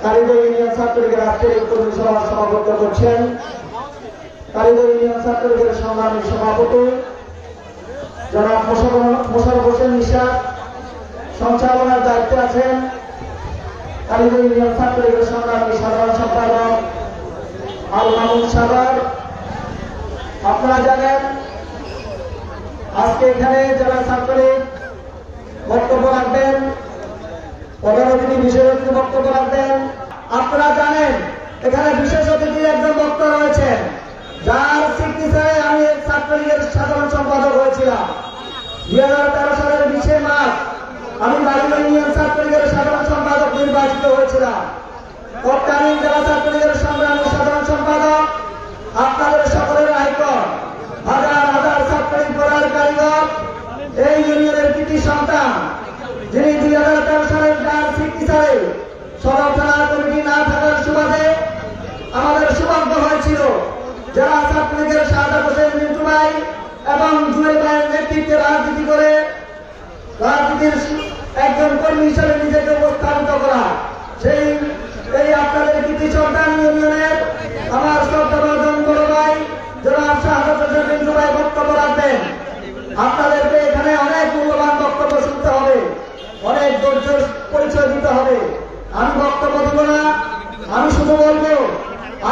Kaliganj union ছাত্রলীগের আজকের এই কর্মী সভার সভাপতিত্ব করছেন কালিগঞ্জ ইউনিয়ন ছাত্রলীগের সংগ্রামী সভাপতি জনাব মোশাররফ হোসেন নিশাদ। সঞ্চালনার দায়িত্বে আছেন কালিগঞ্জ ইউনিয়ন ছাত্রলীগের সংগ্রামী সাধারণ সম্পাদক আল মামুন সাগর। আপনারা জানেন আজকে এখানে যারা ছাত্রলীগ বক্তব্য রাখবেন, প্রধান অতিথি বিশেষ অতিথি বক্তব্য রাখবেন। আপনারা জানেন এখানে বিশেষ অতিথি একজন বক্তা রয়েছেন যার সিগনেচারে আমি ছাত্রলীগের সাধারণ সম্পাদক হয়েছিলাম। 2013 সালের 20 মার্চ আমি কালিগঞ্জ ইউনিয়ন ছাত্রলীগের সাধারণ সম্পাদক নির্বাচিত হয়েছিলাম। তৎকালীন জেলা ছাত্রলীগের সংগ্রামী সাধারণ সম্পাদক আপনাদের সকলের আইকন, হাজার হাজার ছাত্রলীগ গড়ার কারিগর, এই ইউনিয়নের কৃতি সন্তান, যিনি 2013 সালের যার সিগনেচারে সদর থানা কমিটি না থাকার সুবাদে আমাদের সৌভাগ্য হয়েছিল যারা ছাত্রলীগের শাহাদাত হোসেন মিন্টু ভাই এবং জুয়েল ভাইয়ের নেতৃত্বে রাজনীতি করে রাজনীতির একজন কর্মী হিসেবে নিজেকে উপস্থাপিত করা। এই আপনাদের কৃতি সন্তান ইউনিয়নের আমার শ্রদ্ধাভাজন বড় ভাই জনাব শাহাদাত হোসেন মিন্টু ভাই বক্তব্য রাখবেন। আপনাদেরকে এখানে অনেক মূল্যবান বক্তব্য শুনতে হবে, অনেক ধৈর্যের পরিচয় দিতে হবে। আমি বক্তব্য দিব না, আমি শুধু বলবো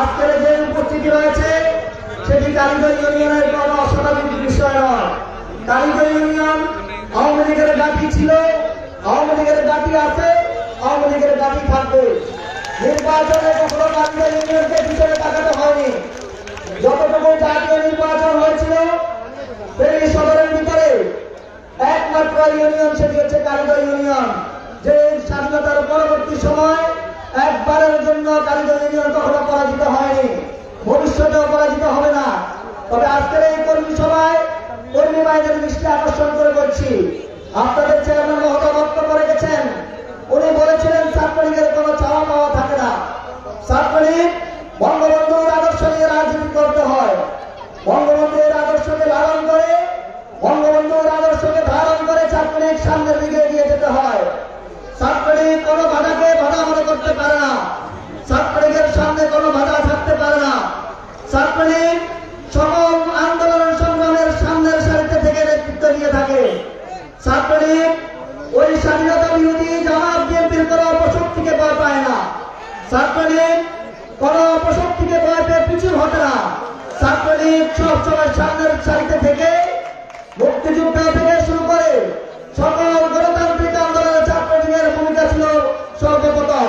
আজকের যে উপস্থিতি রয়েছে সেটি কালিগঞ্জ ইউনিয়নের কোনো অস্বাভাবিক বিষয় নয়। কালিগঞ্জ ইউনিয়ন আওয়ামী লীগের গাঁথি ছিল, আওয়ামী লীগের গাঁথি আছে, আওয়ামী লীগের গাঁথি থাকবে। নির্বাচনে কখনো কালিগঞ্জ ইউনিয়নকে পিছনে তাকাতে হয়নি। যতটুকু জাতীয় নির্বাচন হয়েছিল ফেনী সদরের ভিতরে একমাত্র ইউনিয়ন সেটি হচ্ছে কালিগঞ্জ ইউনিয়ন, যে স্বাধীনতার পরবর্তী সময় একবারের জন্য কালিগঞ্জ ইউনিয়ন কখনো পরাজিত হয়নি, ভবিষ্যতেও পরাজিত হবে না। তবে আজকের এই কর্মী সভায় কর্মী ভাইদের দৃষ্টি আকর্ষণ করে বলছি, আপনাদের চেয়ারম্যান মহোদয় বক্তব্য রেখেছেন, উনি বলেছিলেন ছাত্রলীগের কোনো চাওয়া পাওয়া থাকে না। ছাত্রলীগ বঙ্গবন্ধুর আদর্শ নিয়ে রাজনীতি করতে হয়, বঙ্গবন্ধুর আদর্শকে লালন করে, বঙ্গবন্ধুর আদর্শকে ধারণ করে ছাত্রলীগ সামনের দিকে এগিয়ে যেতে হয়। ছাত্রলীগ কোনো বাধাকে বাধা মনে করতে পারে না, ছাত্রলীগের সামনে কোনো বাধা থাকতে পারে না। ছাত্রলীগ সকল আন্দোলন সংগ্রামের সামনের সারিতে থেকে নেতৃত্ব নিয়ে থাকে। ছাত্রলীগ ওই স্বাধীনতা বিরোধী জামাত বিএনপির কোনো অপশক্তিকে ভয় পায় না। ছাত্রলীগ কোনো অপশক্তিকে ভয় পেয়ে পিছু হতে না। ছাত্রলীগ সবসময় সামনের সারিতে থেকে মুক্তিযোদ্ধা থেকে শুরু করে সকল গণতান্ত্রিক আন্দোলনে ছাত্রলীগের ভূমিকা ছিল সর্বপ্রথম।